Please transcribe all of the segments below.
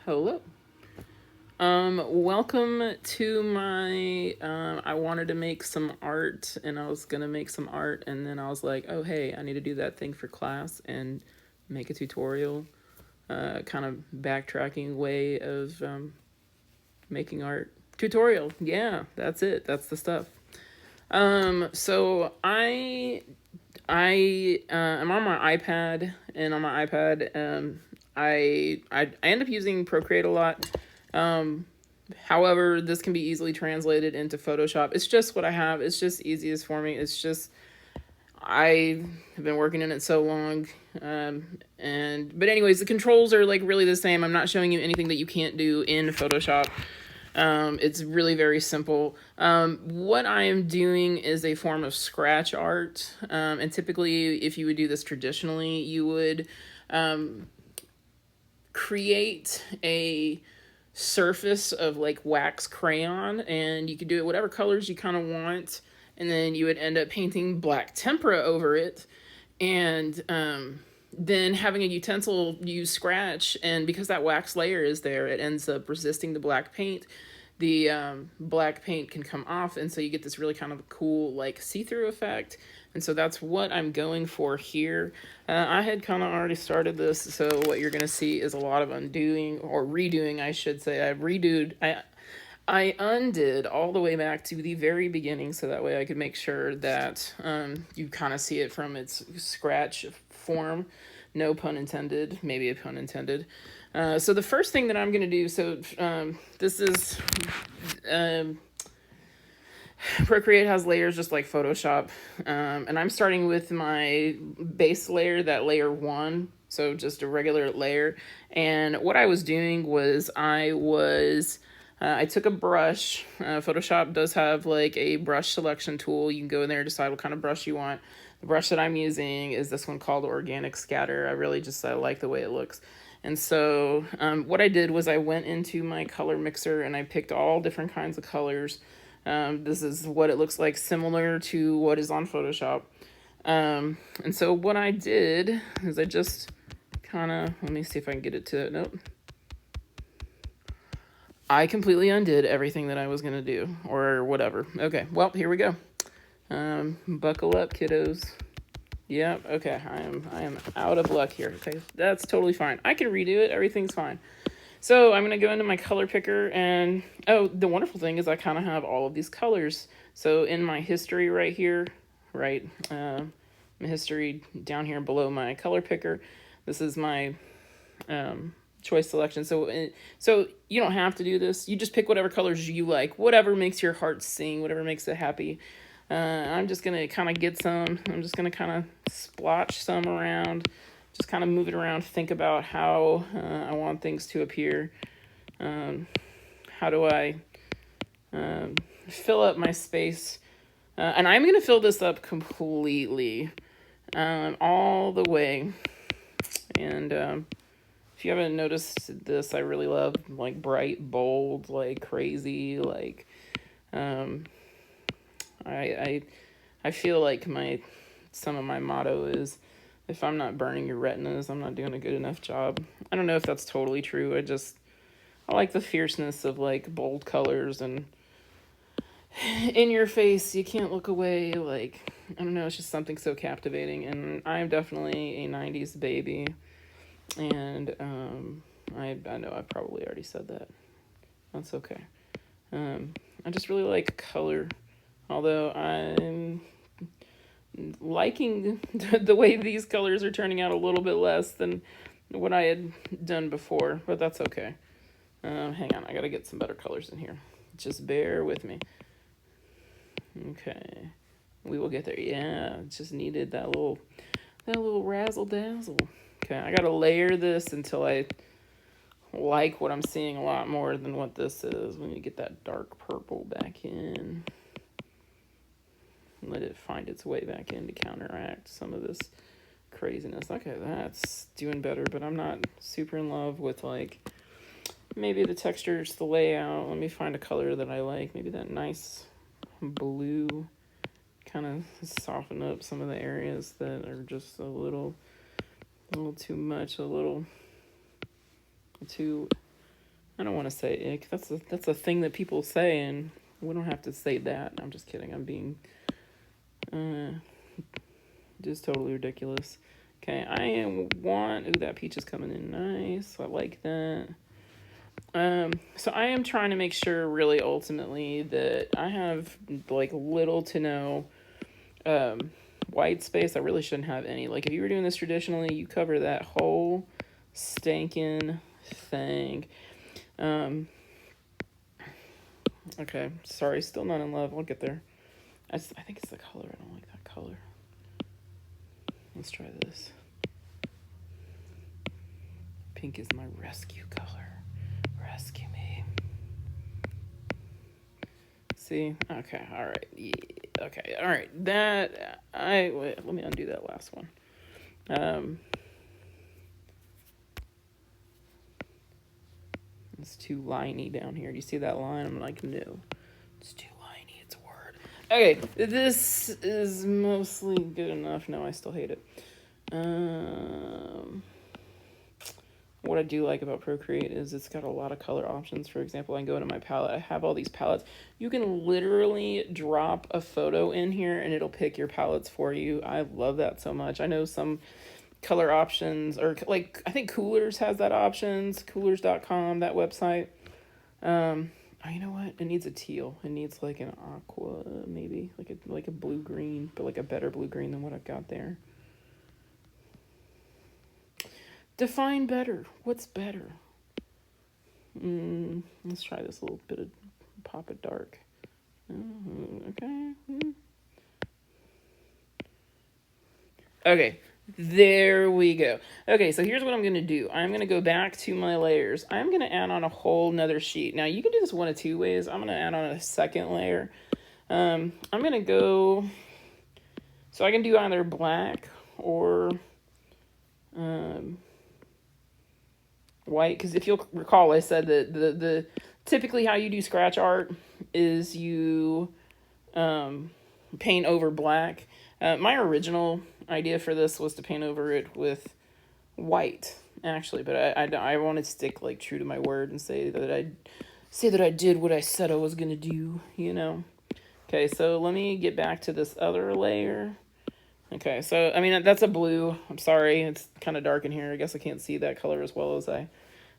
Hello. Welcome to my. I wanted to make some art, and I was gonna make some art, and then I was like, oh hey, I need to do that thing for class and make a tutorial. Kind of backtracking way of making art. Tutorial. Yeah, that's it. That's the stuff. So I am on my iPad, and on my iPad, I end up using Procreate a lot. Um, However, this can be easily translated into Photoshop. It's just what I have. It's just easiest for me. It's just I have been working in it so long. And but anyways, the controls are like really the same. I'm not showing you anything that you can't do in Photoshop. It's really very simple. What I am doing is a form of scratch art. And typically, if you would do this traditionally, you would create a surface of like wax crayon, and you could do it whatever colors you kind of want. And then you would end up painting black tempera over it. And then having a utensil use scratch, and because that wax layer is there, it ends up resisting the black paint. The black paint can come off, and so you get this really kind of cool like see-through effect. And so that's what I'm going for here. I had kind of already started this, so what you're going to see is a lot of undoing, or redoing I should say. I undid all the way back to the very beginning, so that way I could make sure that you kind of see it from its scratch form. No pun intended, maybe a pun intended. So the first thing that I'm going to do, this is Procreate has layers just like Photoshop, and I'm starting with my base layer, that layer one, so just a regular layer. And what I was doing was I took a brush. Photoshop does have like a brush selection tool. You can go in there and decide what kind of brush you want. The brush that I'm using is this one called Organic Scatter. I like the way it looks. And so what I did was I went into my color mixer and I picked all different kinds of colors. This is what it looks like, similar to what is on Photoshop. And so what I did is I just kind of, let me see if I can get it to, nope. I completely undid everything that I was going to do, or whatever. Okay, well, here we go. Buckle up, kiddos. Yep, okay, I am out of luck here. Okay, that's totally fine. I can redo it, everything's fine. So I'm going to go into my color picker, and oh, the wonderful thing is I kind of have all of these colors. So in my history right here, right, my history down here below my color picker, this is my choice selection. So you don't have to do this. You just pick whatever colors you like, whatever makes your heart sing, whatever makes it happy. I'm just going to kind of get some. I'm just going to kind of splotch some around. Just kind of move it around, think about how I want things to appear. How do I fill up my space? And I'm going to fill this up completely, all the way. And if you haven't noticed this, I really love like bright, bold, like crazy, like I I feel like some of my motto is, if I'm not burning your retinas, I'm not doing a good enough job. I don't know if that's totally true. I like the fierceness of like bold colors and in your face. You can't look away. Like, I don't know. It's just something so captivating. And I'm definitely a 90s baby. And I know I probably already said that. That's okay. I just really like color. Although I'm liking the way these colors are turning out a little bit less than what I had done before, but that's okay. Hang on, I gotta get some better colors in here. Just bear with me. Okay, we will get there. Yeah, just needed that little razzle dazzle. Okay, I gotta layer this until I like what I'm seeing a lot more than what this is. Let me get that dark purple back in. Let it find its way back in to counteract some of this craziness. Okay, that's doing better, but I'm not super in love with like maybe the textures, the layout. Let me find a color that I like. Maybe that nice blue, kind of soften up some of the areas that are just a little too much, a little too I don't want to say ick. That's a thing that people say, and we don't have to say that. I'm just kidding. I'm being just totally ridiculous. Okay, ooh, that peach is coming in nice. I like that. So I am trying to make sure really ultimately that I have like little to no white space. I really shouldn't have any. Like if you were doing this traditionally, you cover that whole stinking thing. Okay, sorry, still not in love. I'll get there. I think it's the color. I don't like that color. Let's try this. Pink is my rescue color. Rescue me. See? Okay, all right. Yeah, okay, all right. Let me undo that last one. It's too liney down here. Do you see that line? I'm like, no. It's too liney. It's a word. Okay, this is mostly good enough. No, I still hate it. What I do like about Procreate is it's got a lot of color options. For example, I can go into my palette. I have all these palettes. You can literally drop a photo in here and it'll pick your palettes for you. I love that so much. I know some color options, or like I think Coolers has that options. Coolers.com, that website. You know what? It needs a teal. It needs like an aqua, maybe like a blue green, but like a better blue green than what I've got there. Define better. What's better? Let's try this little bit of pop of dark. Okay. Okay. There we go. Okay, so here's what I'm going to do. I'm going to go back to my layers. I'm going to add on a whole nother sheet. Now, you can do this one of two ways. I'm going to add on a second layer. I'm going to go... So I can do either black or white. Because if you'll recall, I said that the typically how you do scratch art is you paint over black. My original idea for this was to paint over it with white, actually, but I want to stick like true to my word and say that I did what I said I was gonna do, you know. Okay, so let me get back to this other layer. Okay, so I mean that's a blue. I'm sorry, it's kind of dark in here. I guess I can't see that color as well as I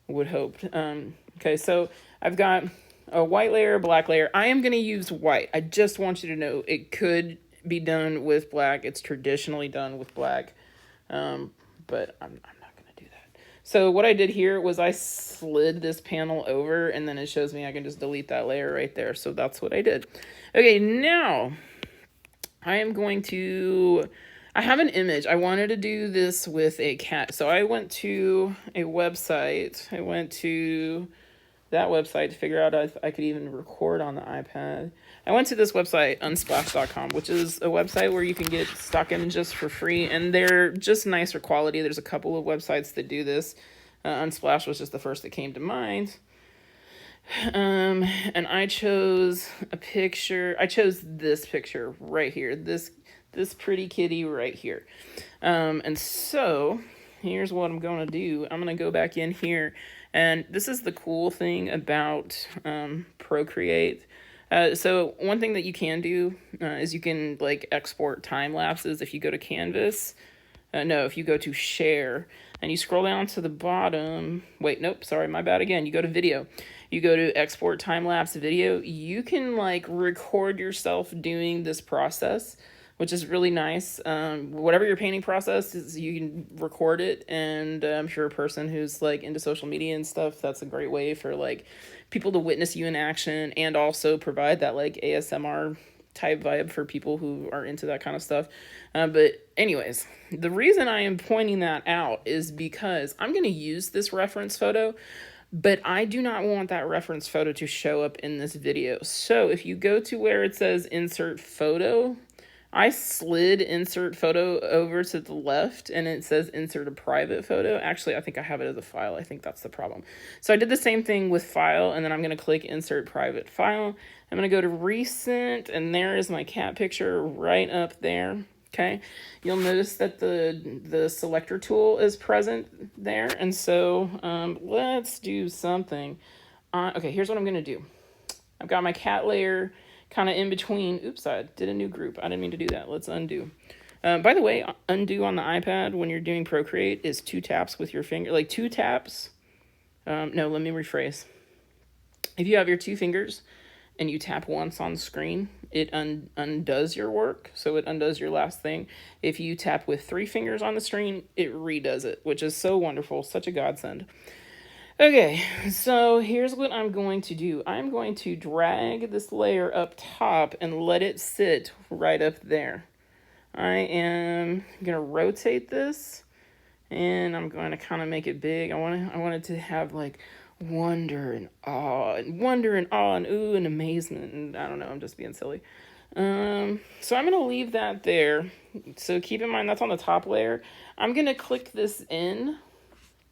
would hope. Okay, so I've got a white layer, a black layer. I am gonna use white. I just want you to know it could be done with black. It's traditionally done with black, but I'm not gonna do that. So what I did here was I slid this panel over, and then it shows me I can just delete that layer right there. So that's what I did. Okay, now I am going to... I have an image. I wanted to do this with a cat. So I went to a website. I went to that website to figure out if I could even record on the iPad. I went to this website, unsplash.com, which is a website where you can get stock images for free, and they're just nicer quality. There's a couple of websites that do this. Unsplash was just the first that came to mind. And I chose a picture. I chose this picture right here. This pretty kitty right here. And so here's what I'm going to do. I'm going to go back in here. And this is the cool thing about Procreate. So one thing that you can do is you can like export time lapses if you go to Canvas. If you go to Share and you scroll down to the bottom. Wait, nope, sorry, my bad again. You go to Video. You go to Export Time Lapse Video. You can like record yourself doing this process, which is really nice. Whatever your painting process is, you can record it. And I'm sure a person who's like into social media and stuff, that's a great way for like people to witness you in action and also provide that like ASMR type vibe for people who are into that kind of stuff. But anyways, the reason I am pointing that out is because I'm going to use this reference photo, but I do not want that reference photo to show up in this video. So if you go to where it says insert photo, I slid insert photo over to the left and it says insert a private photo. Actually, I think I have it as a file. I think that's the problem. So I did the same thing with file, and then I'm going to click insert private file. I'm going to go to recent, and there is my cat picture right up there. Okay, you'll notice that the selector tool is present there. And so let's do something. Okay, here's what I'm going to do. I've got my cat layer kind of in between. Oops, I did a new group. I didn't mean to do that. Let's undo. By the way, undo on the iPad when you're doing Procreate is 2 taps with your finger. Like 2 taps. No, let me rephrase. If you have your 2 fingers and you tap once on the screen, it undoes your work. So it undoes your last thing. If you tap with 3 fingers on the screen, it redoes it, which is so wonderful. Such a godsend. Okay, so here's what I'm going to do. I'm going to drag this layer up top and let it sit right up there. I am going to rotate this, and I'm going to kind of make it big. I want it to have like wonder and awe and ooh and amazement, and I don't know, I'm just being silly. So I'm going to leave that there. So keep in mind that's on the top layer. I'm going to click this in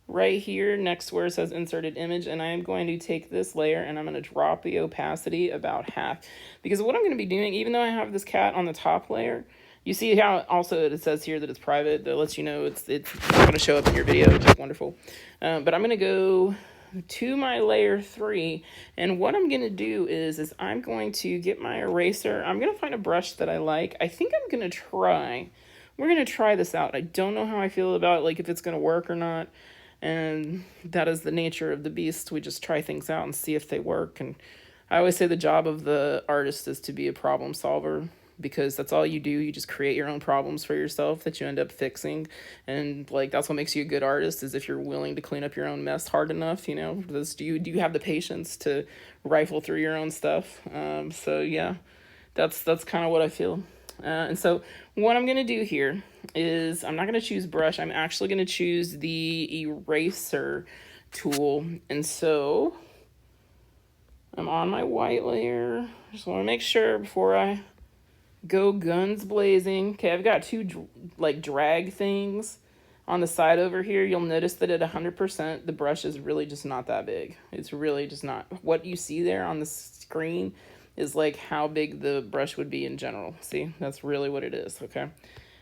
right here next where it says inserted image, and I'm going to take this layer and I'm going to drop the opacity about half, because what I'm going to be doing, even though I have this cat on the top layer, you see how also it says here that it's private. That lets you know it's not going to show up in your video, which is wonderful. But I'm going to go to my layer 3, and what I'm going to do is I'm going to get my eraser. I'm going to find a brush that I like. I think I'm going to try. We're going to try this out. I don't know how I feel about it, like if it's going to work or not. And that is the nature of the beast. We just try things out and see if they work. And I always say the job of the artist is to be a problem solver, because that's all you do. You just create your own problems for yourself that you end up fixing. And like, that's what makes you a good artist, is if you're willing to clean up your own mess hard enough, you know. Do you have the patience to rifle through your own stuff? So yeah, that's kind of what I feel. And so what I'm going to do here is I'm not going to choose brush. I'm actually going to choose the eraser tool. And so I'm on my white layer. Just want to make sure before I go guns blazing. Okay, I've got 2 like drag things on the side over here. You'll notice that at 100%, the brush is really just not that big. It's really just not. What you see there on the screen is like how big the brush would be in general. See, that's really what it is, okay?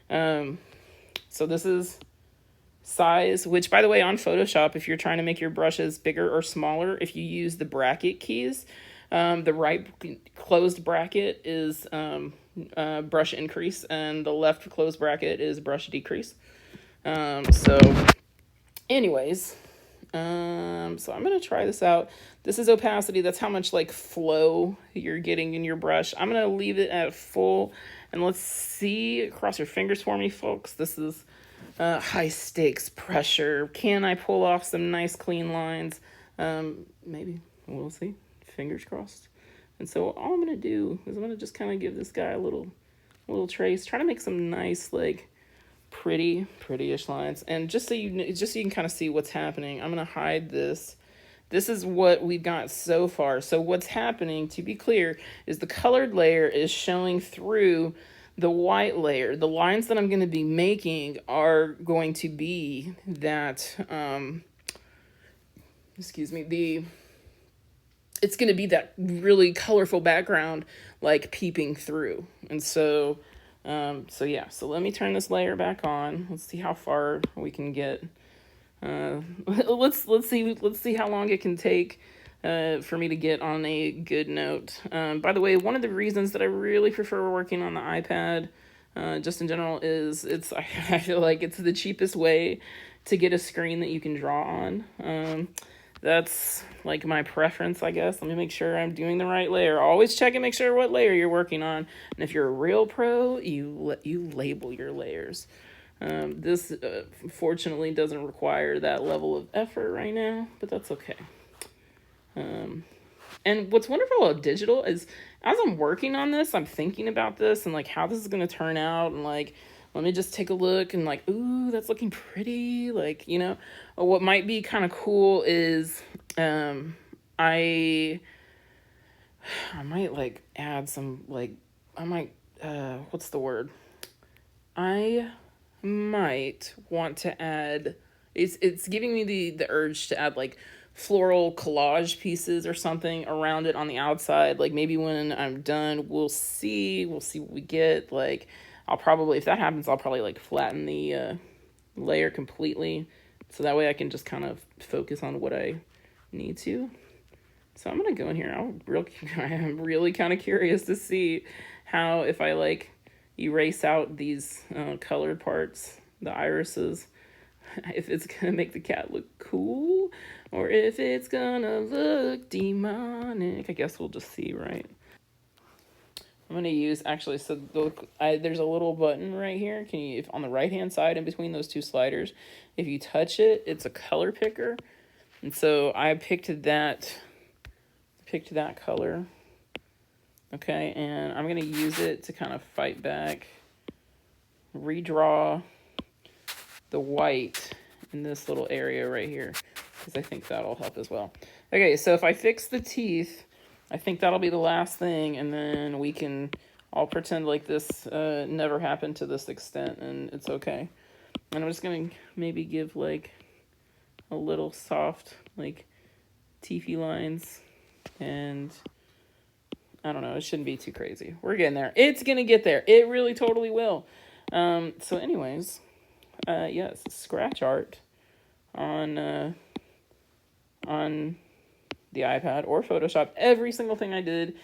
So this is size, which by the way, on Photoshop, if you're trying to make your brushes bigger or smaller, if you use the bracket keys, the right closed bracket is brush increase, and the left closed bracket is brush decrease. So anyways, so I'm going to try this out. This is opacity. That's how much like flow you're getting in your brush. I'm going to leave it at full, and let's see. Cross your fingers for me, folks. This is high stakes pressure. Can I pull off some nice clean lines? Maybe. We'll see. Fingers crossed. And so all I'm going to do is I'm going to just kind of give this guy a little trace. Try to make some nice, like, pretty-ish lines. And just so you can kind of see what's happening, I'm going to hide this. This is what we've got so far. So what's happening, to be clear, is the colored layer is showing through the white layer. The lines that I'm going to be making are going to be that, it's going to be that really colorful background, like peeping through. And so, yeah, so let me turn this layer back on. Let's see how far we can get. Let's see how long it can take for me to get on a good note. By the way, one of the reasons that I really prefer working on the iPad, just in general, is I feel like it's the cheapest way to get a screen that you can draw on. That's like my preference, I guess. Let me make sure I'm doing the right layer. Always check and make sure what layer you're working on. And if you're a real pro, you label your layers. This fortunately doesn't require that level of effort right now, but that's okay. And what's wonderful about digital is, as I'm working on this, I'm thinking about this and like how this is going to turn out, and like, let me just take a look and like, ooh, that's looking pretty. Like, you know, what might be kind of cool is, I might like add some, like, what's the word? I might want to add, it's giving me the urge to add like floral collage pieces or something around it on the outside. Like maybe when I'm done, we'll see what we get. Like, I'll probably, if that happens, I'll probably like flatten the layer completely, so that way I can just kind of focus on what I need to. So I'm going to go in here. I am really kind of curious to see how, if I like erase out these colored parts, the irises, if it's going to make the cat look cool or if it's going to look demonic. I guess we'll just see, right? I'm going to use, actually, so there's a little button right here. Can you, if on the right-hand side in between those two sliders, if you touch it, it's a color picker. And so I picked that color. Okay, and I'm going to use it to kind of fight back, redraw the white in this little area right here, because I think that'll help as well. Okay, so if I fix the teeth, I think that'll be the last thing, and then I'll pretend like this never happened to this extent, and it's okay. And I'm just going to maybe give like a little soft, like, teethy lines, and I don't know, it shouldn't be too crazy. We're getting there. It's going to get there. It really totally will. So anyways, yes, scratch art on the iPad or Photoshop. Every single thing I did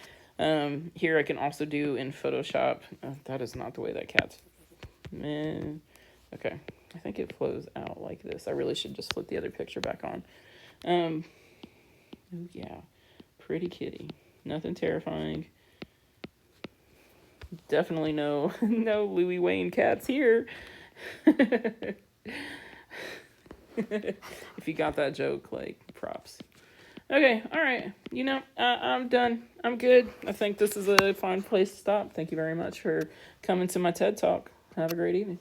here I can also do in Photoshop. That is not the way that cat's... Man. Okay, I think it flows out like this. I really should just flip the other picture back on. Oh yeah, pretty kitty. Nothing terrifying. Definitely no Louis Wayne cats here. If you got that joke, like, props. Okay, all right. I'm done. I'm good. I think this is a fine place to stop. Thank you very much for coming to my TED Talk. Have a great evening.